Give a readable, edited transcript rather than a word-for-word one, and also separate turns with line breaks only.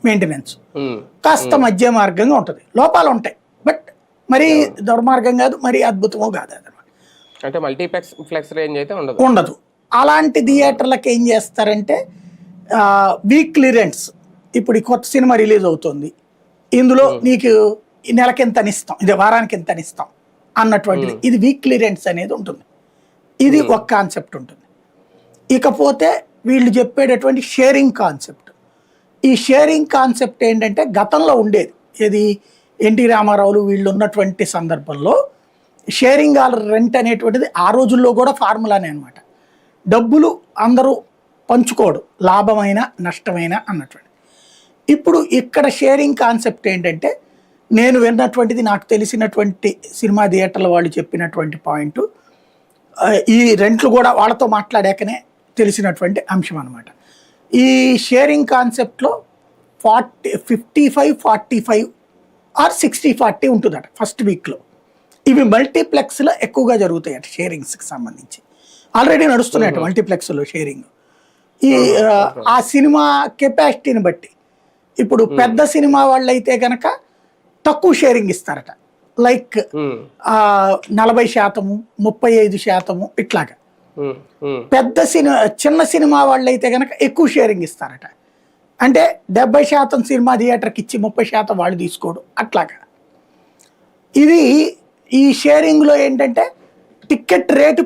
Maintenance కాస్త మధ్య మార్గంగా ఉంటుంది, లోపాలు ఉంటాయి బట్ మరీ దుర్మార్గం కాదు, మరీ అద్భుతమో కాదు అదనమాట.
అంటే మల్టీప్లెక్స్ రేంజ్ అయితే
ఉండదు. అలాంటి థియేటర్లకు ఏం చేస్తారంటే వీక్ క్లియరెన్స్, ఇప్పుడు ఈ కొత్త సినిమా రిలీజ్ అవుతుంది, ఇందులో నీకు ఈ నెలకి ఎంత ఇస్తాం, ఇది వారానికి ఎంత ఇస్తాం అన్నటువంటిది, ఇది వీక్ క్లియరెన్స్ అనేది ఉంటుంది. ఇది ఒక కాన్సెప్ట్ ఉంటుంది. ఇకపోతే వీళ్ళు చెప్పేటటువంటి షేరింగ్ కాన్సెప్ట్, ఈ షేరింగ్ కాన్సెప్ట్ ఏంటంటే గతంలో ఉండేది, ఇది ఎన్టీ రామారావులు వీళ్ళు ఉన్నటువంటి సందర్భంలో షేరింగ్ ఆర్ రెంట్ అనేటువంటిది ఆ రోజుల్లో కూడా ఫార్ములానే అనమాట. డబ్బులు అందరూ పంచుకోడు, లాభమైన నష్టమైన అన్నటువంటి. ఇప్పుడు ఇక్కడ షేరింగ్ కాన్సెప్ట్ ఏంటంటే నేను విన్నటువంటిది, నాకు తెలిసినటువంటి సినిమా థియేటర్ల వాళ్ళు చెప్పినటువంటి పాయింట్, ఈ రెంట్లు కూడా వాళ్ళతో మాట్లాడాకనే తెలిసినటువంటి అంశం అనమాట. ఈ షేరింగ్ కాన్సెప్ట్లో 55-45 ఆర్ 60-40 ఉంటుందట ఫస్ట్ వీక్లో. ఇవి మల్టీప్లెక్స్లో ఎక్కువగా జరుగుతాయట షేరింగ్స్కి సంబంధించి, ఆల్రెడీ నడుస్తున్నాయట మల్టీప్లెక్స్లో షేరింగ్. ఈ ఆ సినిమా కెపాసిటీని బట్టి ఇప్పుడు పెద్ద సినిమా వాళ్ళు అయితే కనుక తక్కువ షేరింగ్ ఇస్తారట, లైక్ 40%, 35% ఇట్లాగా. చిన్న సినిమా వాళ్ళు అయితే కనుక ఎక్కువ షేరింగ్ ఇస్తారట, అంటే 70% సినిమా థియేటర్కి ఇచ్చి 30% వాళ్ళు తీసుకోడు అట్లాగా. ఇది ఈ షేరింగ్లో ఏంటంటే టికెట్ రేటు